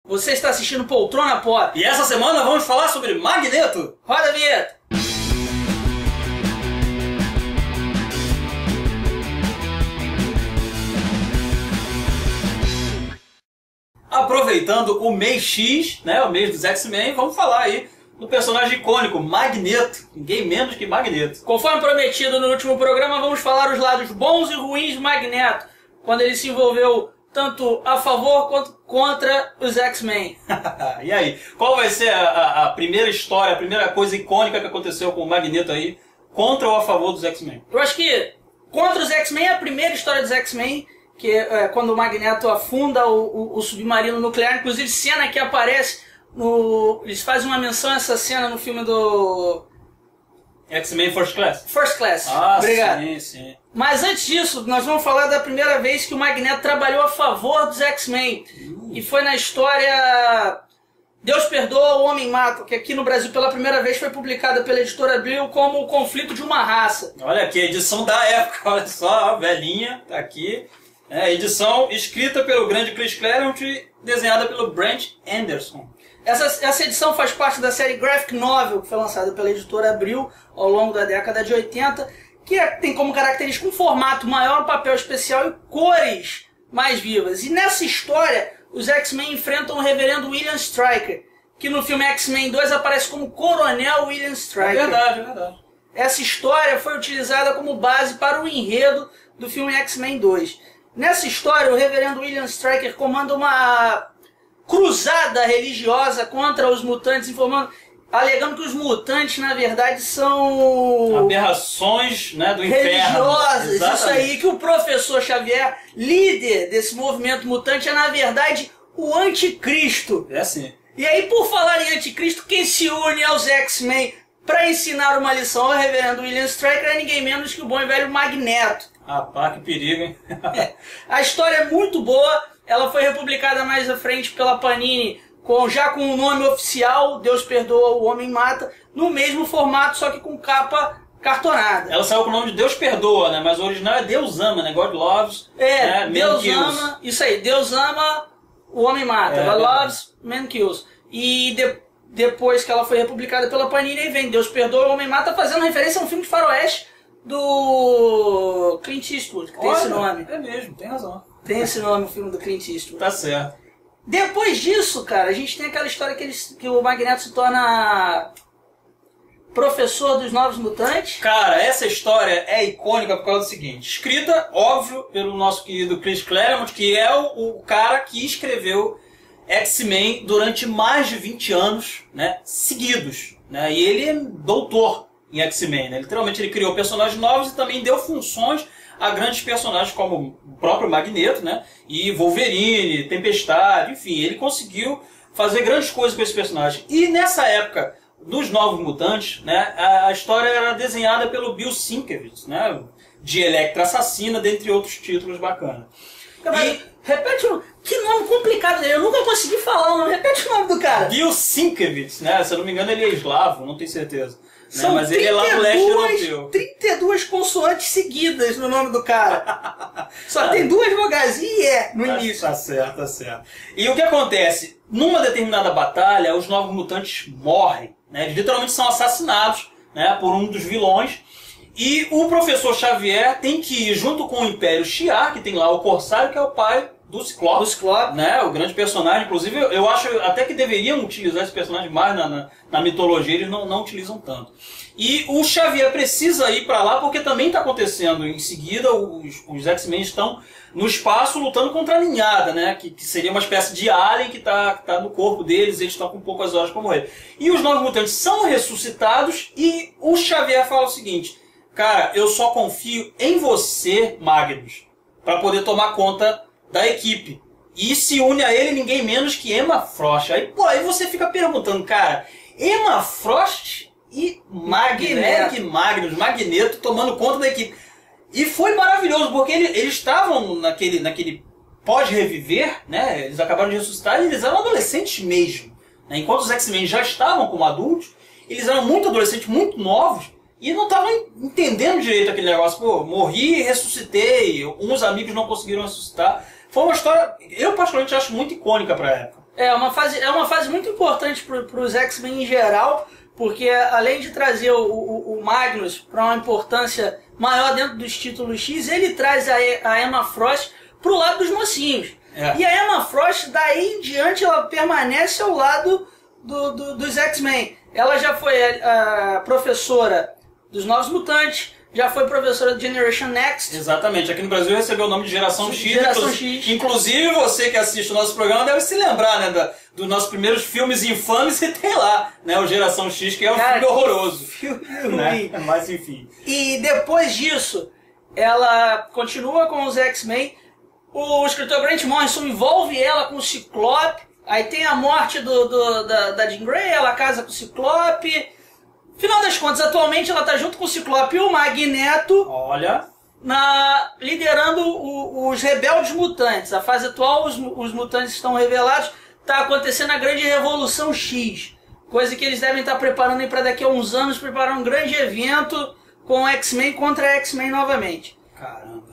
Você está assistindo Poltrona Pop. E essa semana vamos falar sobre Magneto. Roda a vinheta. Aproveitando o mês X, né, o mês dos X-Men, vamos falar aí do personagem icônico, Magneto. Ninguém menos que Magneto. Conforme prometido no último programa, vamos falar os lados bons e ruins de Magneto, quando ele se envolveu tanto a favor quanto contra os X-Men. E aí, qual vai ser a primeira história, a primeira coisa icônica que aconteceu com o Magneto aí, contra ou a favor dos X-Men? Eu acho que contra os X-Men é a primeira história dos X-Men, que é quando o Magneto afunda o submarino nuclear, inclusive cena que aparece no... Eles fazem uma menção a essa cena no filme do... X-Men First Class? First Class. Ah, obrigado. sim, sim. Mas antes disso, nós vamos falar da primeira vez que o Magneto trabalhou a favor dos X-Men. E foi na história Deus Perdoa, o Homem Mata, que aqui no Brasil pela primeira vez foi publicada pela editora Abril como O Conflito de uma Raça. Olha aqui, a edição da época, olha só, a velhinha, tá aqui. É, edição escrita pelo grande Chris Claremont e desenhada pelo Brent Anderson. Essa edição faz parte da série Graphic Novel, que foi lançada pela editora Abril ao longo da década de 80, que tem como característica um formato maior, um papel especial e cores mais vivas. E nessa história, os X-Men enfrentam o reverendo William Stryker, que no filme X-Men 2 aparece como Coronel William Stryker. É verdade, é verdade. Essa história foi utilizada como base para o enredo do filme X-Men 2. Nessa história, o reverendo William Stryker comanda uma cruzada religiosa contra os mutantes, alegando que os mutantes, na verdade, são aberrações, né, do inferno. Religiosas. Exatamente. Isso aí, que o professor Xavier, líder desse movimento mutante, é, na verdade, o anticristo. É assim. E aí, por falar em anticristo, quem se une aos X-Men para ensinar uma lição ao reverendo William Stryker é ninguém menos que o bom e velho Magneto. Rapaz, que perigo, hein? A história é muito boa, ela foi republicada mais à frente pela Panini, já com o nome oficial, Deus Perdoa, o Homem Mata, no mesmo formato, só que com capa cartonada. Ela saiu com o nome de Deus Perdoa, né? Mas o original é Deus Ama, né? God Loves, né? Deus Man ama, isso aí, Deus ama, o Homem Mata, God Loves, Man Kills. E depois que ela foi republicada pela Panini, aí vem Deus Perdoa, o Homem Mata, fazendo referência a um filme de faroeste do Clint Eastwood, que tem esse nome. É mesmo, tem razão. Tem esse nome, o filme do Clint Eastwood. Tá certo. Depois disso, cara, a gente tem aquela história que o Magneto se torna professor dos Novos Mutantes. Cara, essa história é icônica por causa do seguinte. Escrita, óbvio, pelo nosso querido Chris Claremont, que é o cara que escreveu X-Men durante mais de 20 anos, né, seguidos. Né, e ele é doutor em X-Men, né? Literalmente ele criou personagens novos e também deu funções a grandes personagens como o próprio Magneto, né? E Wolverine, Tempestade, enfim, ele conseguiu fazer grandes coisas com esse personagem. E nessa época dos Novos Mutantes, né, a história era desenhada pelo Bill Sienkiewicz, né? De Electra Assassina, dentre outros títulos bacanas. Repete que nome complicado dele, eu nunca consegui falar o nome, repete o nome do cara. Bill Sienkiewicz, né? Se eu não me engano ele é eslavo, não tenho certeza. São, né? Mas ele é lá no leste europeu. 32 consoantes seguidas no nome do cara. Só tem duas vogais e no início. Tá certo, tá certo. E o que acontece? Numa determinada batalha, os Novos Mutantes morrem. Né? Eles literalmente são assassinados, né, por um dos vilões. E o professor Xavier tem que ir junto com o Império Shi'ar, que tem lá o Corsário, que é o pai do Ciclope, né? O grande personagem. Inclusive, eu acho até que deveriam utilizar esse personagem mais na mitologia, eles não utilizam tanto. E o Xavier precisa ir para lá porque também está acontecendo em seguida, os X-Men estão no espaço lutando contra a ninhada, né? Que seria uma espécie de alien que tá no corpo deles, eles estão com poucas horas para morrer. E os Novos Mutantes são ressuscitados e o Xavier fala o seguinte: cara, eu só confio em você, Magnus, para poder tomar conta da equipe. E se une a ele ninguém menos que Emma Frost. Aí você fica perguntando, cara, Emma Frost e Magneto tomando conta da equipe. E foi maravilhoso, porque eles estavam naquele pós-reviver, né? Eles acabaram de ressuscitar e eles eram adolescentes mesmo. Né? Enquanto os X-Men já estavam como adultos, eles eram muito adolescentes, muito novos, e não estavam entendendo direito aquele negócio. Pô, morri e ressuscitei, uns amigos não conseguiram ressuscitar. Foi uma história, eu particularmente acho muito icônica para a época. É uma fase muito importante para os X-Men em geral, porque além de trazer o Magnus para uma importância maior dentro dos títulos X, ele traz a Emma Frost pro lado dos mocinhos. E a Emma Frost, daí em diante, ela permanece ao lado dos X-Men. Ela já foi a professora dos Novos Mutantes, já foi professora de Generation Next. Exatamente. Aqui no Brasil recebeu o nome de Geração X. Geração X. Inclusive, você que assiste o nosso programa deve se lembrar, né, dos nossos primeiros filmes infames, e tem lá, né, o Geração X, que é um filme horroroso. Filme né? Mas enfim. E depois disso, ela continua com os X-Men. O escritor Grant Morrison envolve ela com o Ciclope. Aí tem a morte da Jean Grey, ela casa com o Ciclope. Final das contas, atualmente ela tá junto com o Ciclope e o Magneto. Olha. Liderando os rebeldes mutantes. A fase atual, os mutantes estão revelados. Tá acontecendo a grande Revolução X. Coisa que eles devem estar preparando para daqui a uns anos, preparar um grande evento com X-Men contra X-Men novamente. Caramba.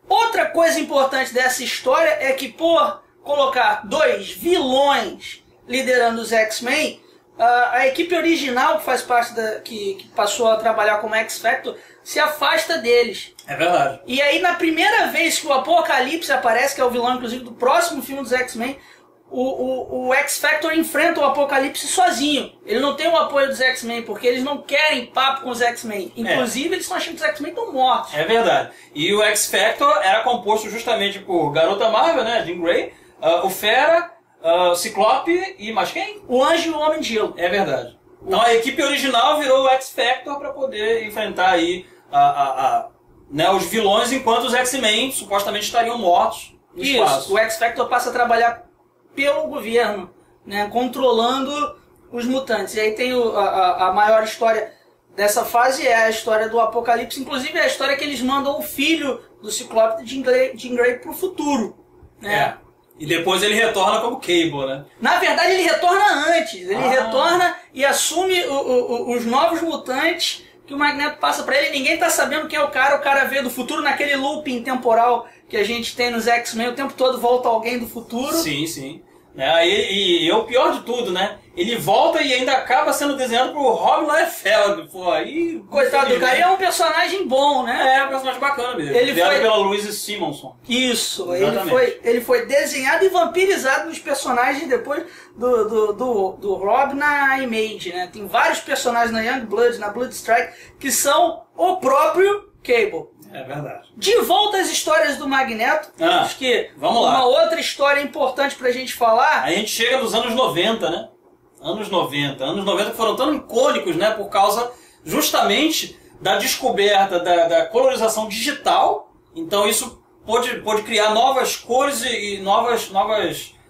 Outra coisa importante dessa história é que por colocar dois vilões liderando os X-Men, a equipe original que faz parte que passou a trabalhar como X-Factor se afasta deles. É verdade. E aí na primeira vez que o Apocalipse aparece, que é o vilão inclusive do próximo filme dos X-Men, o X-Factor enfrenta o Apocalipse sozinho. Ele não tem o apoio dos X-Men, porque eles não querem papo com os X-Men. Inclusive, eles estão achando que os X-Men estão mortos. É verdade. E o X-Factor era composto justamente por Garota Marvel, né, Jean Grey, o Fera, o Ciclope e mais quem? O Anjo e o Homem de Gelo. É verdade. Então a equipe original virou o X-Factor para poder enfrentar aí né, os vilões, enquanto os X-Men supostamente estariam mortos no espaço. Isso. O X-Factor passa a trabalhar pelo governo, né, controlando os mutantes. E aí tem a maior história dessa fase, é a história do Apocalipse. Inclusive é a história que eles mandam o filho do Ciclope de Jean Grey pro futuro. Né? E depois ele retorna como Cable, né? Na verdade ele retorna antes. Ele retorna e assume os novos mutantes que o Magneto passa pra ele. Ninguém tá sabendo quem é o cara veio do futuro naquele looping temporal que a gente tem nos X-Men. O tempo todo volta alguém do futuro. Sim, sim. E o pior de tudo, né? Ele volta e ainda acaba sendo desenhado por Rob Liefeld. Pô, aí... Coitado do cara, é um personagem bom, né? É um personagem bacana mesmo. Ele criado foi pela Louise Simonson. Isso, ele foi desenhado e vampirizado nos personagens depois do Rob na Image, né? Tem vários personagens na Young Blood, na Blood Strike, que são o próprio Cable. É verdade. De volta às histórias do Magneto, acho que vamos lá. Uma outra história importante pra gente falar... A gente chega nos anos 90, né? Anos 90 que foram tão icônicos, né? Por causa justamente da descoberta da colorização digital. Então isso pôde criar novas cores e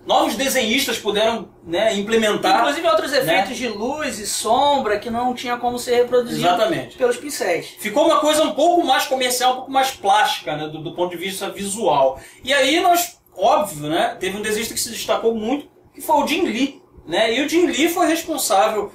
novos desenhistas puderam, né, implementar. Inclusive outros efeitos, né, de luz e sombra que não tinha como ser reproduzido. Exatamente. Pelos pincéis. Ficou uma coisa um pouco mais comercial, um pouco mais plástica, né, do ponto de vista visual. E aí nós, óbvio, né, teve um desenhista que se destacou muito, que foi o Jim Lee. Né? E o Jim Lee foi responsável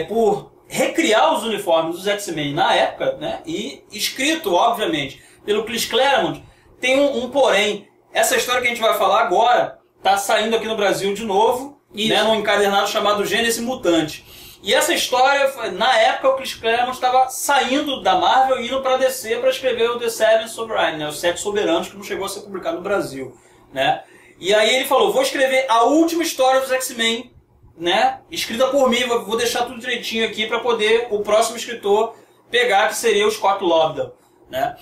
por recriar os uniformes dos X-Men na época, né? E escrito, obviamente, pelo Chris Claremont. Tem um porém. Essa história que a gente vai falar agora está saindo aqui no Brasil de novo, né, num encadernado chamado Gênese Mutante. E essa história, na época, o Chris Claremont estava saindo da Marvel e indo para a DC para escrever o The Seven Sovereign, né, os Sete Soberanos, que não chegou a ser publicado no Brasil. Né? E aí ele falou, vou escrever a última história dos X-Men, né, escrita por mim, vou deixar tudo direitinho aqui para poder o próximo escritor pegar, que seria o Scott Lobdell, né?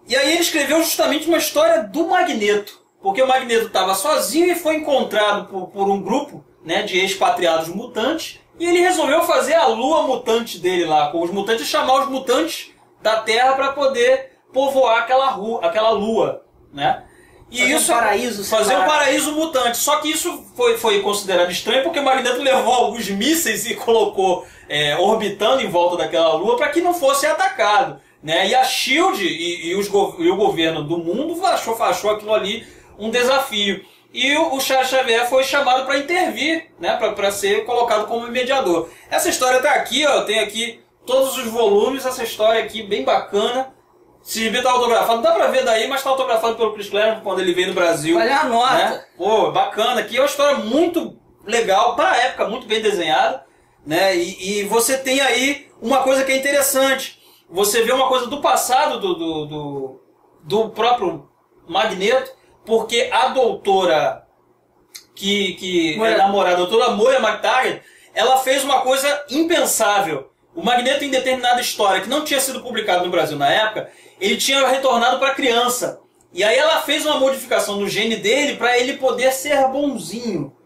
E aí ele escreveu justamente uma história do Magneto, porque o Magneto estava sozinho e foi encontrado por um grupo, né, de expatriados mutantes, e ele resolveu fazer a lua mutante dele lá, com os mutantes, e chamar os mutantes da Terra para poder povoar aquela lua, né? E fazer um paraíso mutante. Só que isso foi considerado estranho porque o Magneto levou alguns mísseis e colocou orbitando em volta daquela lua para que não fosse atacado, né? E a SHIELD e o governo do mundo achou aquilo ali um desafio. E o Charles Xavier foi chamado para intervir, né? Para ser colocado como mediador. Essa história está aqui, ó, tem aqui todos os volumes, essa história aqui bem bacana. Esse gibi tá autografado, não dá pra ver daí, mas tá autografado pelo Chris Claremont quando ele veio no Brasil. Olha a nota. Né? Pô, bacana. Aqui é uma história muito legal, para a época muito bem desenhado, né? E você tem aí uma coisa que é interessante. Você vê uma coisa do passado do próprio Magneto, porque a doutora que é namorada, a doutora Moira McTaggart, ela fez uma coisa impensável. O Magneto, em determinada história que não tinha sido publicada no Brasil na época, ele tinha retornado para criança. E aí ela fez uma modificação no gene dele para ele poder ser bonzinho.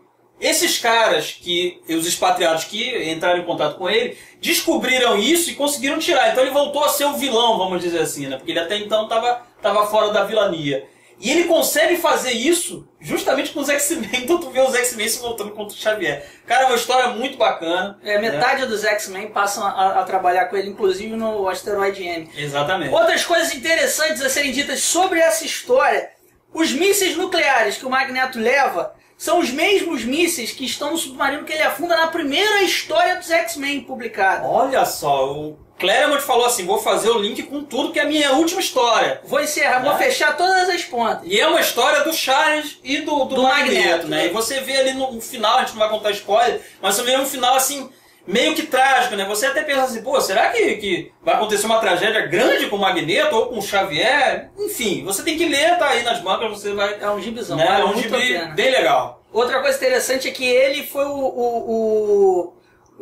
Esses caras, os expatriados que entraram em contato com ele, descobriram isso e conseguiram tirar. Então ele voltou a ser o vilão, vamos dizer assim, né? Porque ele até então estava fora da vilania. E ele consegue fazer isso justamente com os X-Men. Então tu vê os X-Men se voltando contra o Xavier. Cara, é uma história muito bacana. Metade dos X-Men passam a trabalhar com ele, inclusive no Asteroid M. Exatamente. Outras coisas interessantes a serem ditas sobre essa história. Os mísseis nucleares que o Magneto leva são os mesmos mísseis que estão no submarino que ele afunda na primeira história dos X-Men publicada. Olha só, o Claremont falou assim, vou fazer o link com tudo que é a minha última história. Vou encerrar, vou fechar todas as pontas. E é uma história do Charles e do Magneto, né? E você vê ali no final, a gente não vai contar spoiler, mas você vê um final assim, meio que trágico, né? Você até pensa assim, pô, será que vai acontecer uma tragédia grande com o Magneto ou com o Xavier? Enfim, você tem que ler, tá aí nas bancas, você vai... É um gibizão, né? É um gibi bem legal. Outra coisa interessante é que ele foi o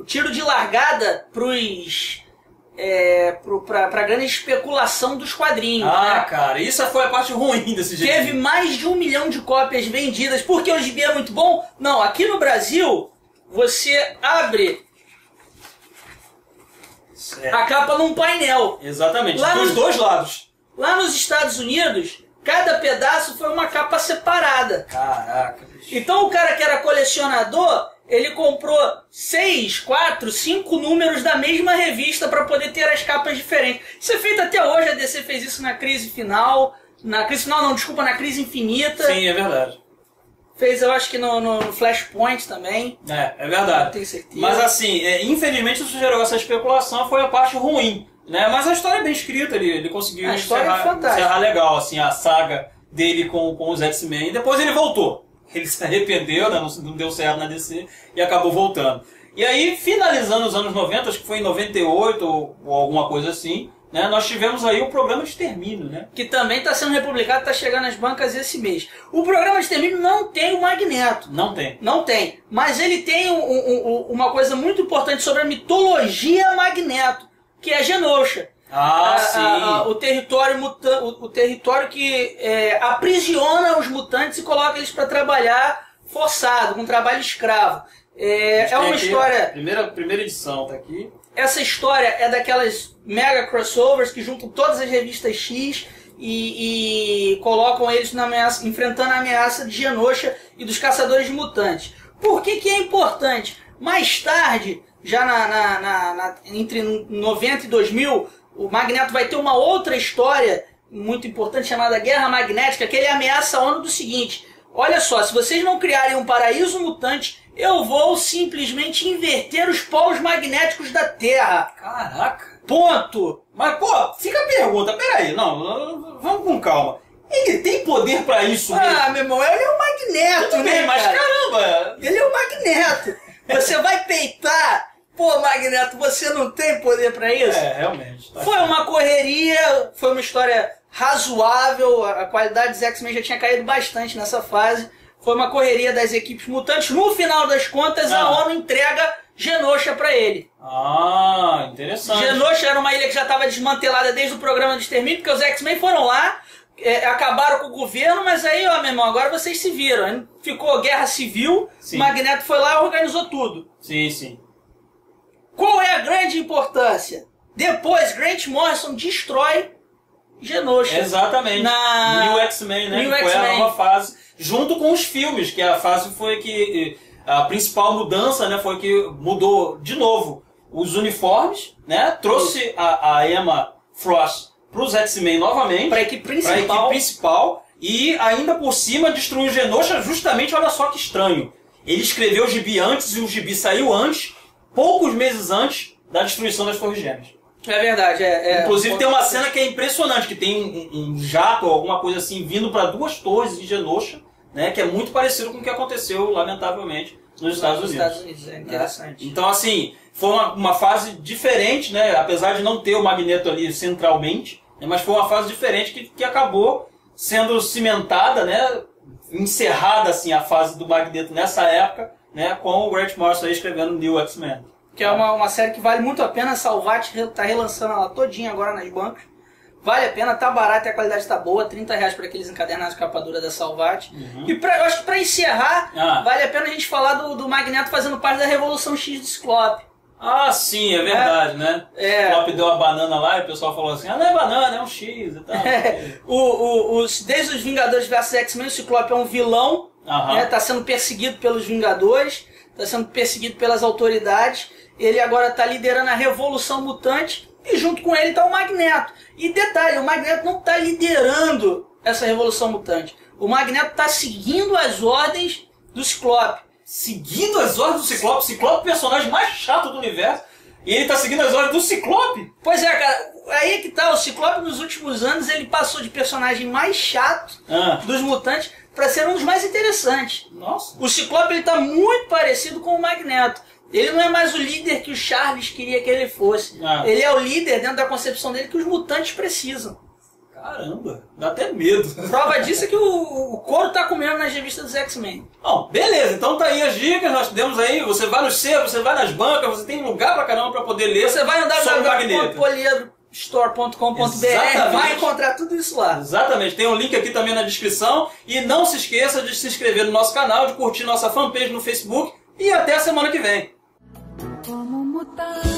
tiro de largada pra grande especulação dos quadrinhos. Né? Cara, isso foi a parte ruim desse gibi. Teve mais de 1 milhão de cópias vendidas. Porque o gibi é muito bom? Não, aqui no Brasil, você abre a capa num painel. Exatamente, dos dois lados. Lá nos Estados Unidos, cada pedaço foi uma capa separada. Caraca, bicho. Então o cara que era colecionador, ele comprou 6, 4, 5 números da mesma revista para poder ter as capas diferentes. Isso é feito até hoje, a DC fez isso na Crise Final. Na Crise Final não, desculpa, na Crise Infinita. Sim, é verdade. Fez, eu acho que no Flashpoint também. É verdade. Não tenho certeza. Mas assim, infelizmente isso gerou essa especulação, foi a parte ruim. Né? Mas a história é bem escrita, ele conseguiu encerrar legal assim, a saga dele com os X-Men. E depois ele voltou. Ele se arrependeu, né? Não deu certo na DC e acabou voltando. E aí, finalizando os anos 90, acho que foi em 98 ou alguma coisa assim, né? Nós tivemos aí o programa de Extermínio, né? Que também está sendo republicado, está chegando às bancas esse mês. O programa de Extermínio não tem o Magneto. Não tem. Não tem. Mas ele tem uma coisa muito importante sobre a mitologia Magneto, que é Genosha. Sim. O território que aprisiona os mutantes e coloca eles para trabalhar forçado, com trabalho escravo. É uma história... Primeira edição, tá aqui. Essa história é daquelas mega crossovers que juntam todas as revistas X e colocam eles enfrentando a ameaça de Genosha e dos caçadores de mutantes. Por que é importante? Mais tarde, já entre 90 e 2000, o Magneto vai ter uma outra história muito importante chamada Guerra Magnética, que ele ameaça a ONU do seguinte: olha só, se vocês não criarem um paraíso mutante, eu vou simplesmente inverter os polos magnéticos da Terra. Caraca. Ponto. Mas, pô, fica a pergunta, peraí, não, vamos com calma. Ele tem poder pra isso mesmo? Meu irmão, ele é o Magneto, tudo bem, mas cara? Caramba! Ele é o Magneto. Você vai peitar... Pô, Magneto, você não tem poder pra isso? Realmente. Foi uma correria, foi uma história razoável, a qualidade dos X-Men já tinha caído bastante nessa fase. Foi uma correria das equipes mutantes. No final das contas, a ONU entrega Genosha pra ele. Interessante. Genosha era uma ilha que já estava desmantelada desde o programa de extermínio, porque os X-Men foram lá, acabaram com o governo, mas aí, meu irmão, agora vocês se viram. Aí ficou guerra civil, o Magneto foi lá e organizou tudo. Sim. Qual é a grande importância? Depois, Grant Morrison destrói Genosha. Exatamente. New X-Men, né? Que foi a nova fase. Junto com os filmes, que a fase foi que... A principal mudança, né, foi que mudou, de novo, os uniformes, né? Trouxe a Emma Frost para os X-Men novamente. Para a equipe principal. E ainda por cima destruiu Genosha justamente, olha só que estranho. Ele escreveu o gibi antes e o gibi saiu antes, poucos meses antes da destruição das Torres Gêmeas. É verdade. Inclusive tem uma cena que é impressionante, que tem um jato ou alguma coisa assim vindo para duas torres de Genosha, né, que é muito parecido com o que aconteceu, lamentavelmente, Nos Estados Unidos. É interessante. Então, assim, foi uma fase diferente, né? Apesar de não ter o Magneto ali centralmente, né? Mas foi uma fase diferente que acabou sendo cimentada, né? Encerrada, assim, a fase do Magneto nessa época, né? Com o Grant Morrison aí escrevendo New X-Men. Que é uma série que vale muito a pena. A Salvat tá relançando ela todinha agora nas bancas. Vale a pena, tá barato e a qualidade tá boa. R$30 para aqueles encadernados de capa dura da Salvat. E eu acho que pra encerrar, vale a pena a gente falar do Magneto fazendo parte da Revolução X do Ciclope. Ah, sim, é verdade, né? O Ciclope deu a banana lá e o pessoal falou assim, não é banana, é um X e tal. Desde os Vingadores vs X-Men, o Ciclope é um vilão, né? Tá sendo perseguido pelos Vingadores, tá sendo perseguido pelas autoridades. Ele agora tá liderando a Revolução Mutante e junto com ele tá o Magneto. E detalhe, o Magneto não tá liderando essa Revolução Mutante. O Magneto tá seguindo as ordens do Ciclope. Seguindo as ordens do Ciclope? Ciclope é o personagem mais chato do universo. E ele tá seguindo as ordens do Ciclope? Pois é, cara. Aí é que tá. O Ciclope nos últimos anos ele passou de personagem mais chato dos mutantes para ser um dos mais interessantes. Nossa. O Ciclope ele tá muito parecido com o Magneto. Ele não é mais o líder que o Charles queria que ele fosse. Ele é o líder dentro da concepção dele que os mutantes precisam. Caramba, dá até medo. Prova disso é que o couro tá comendo nas revistas dos X-Men. Bom, beleza, então tá aí as dicas, nós demos aí, você vai nos sebos, você vai nas bancas, você tem lugar pra caramba pra poder ler. Você vai andar sobre o Magneto. Poliedrostore.com.br, vai encontrar tudo isso lá. Exatamente, tem um link aqui também na descrição. E não se esqueça de se inscrever no nosso canal, de curtir nossa fanpage no Facebook. E até a semana que vem. Como mutante.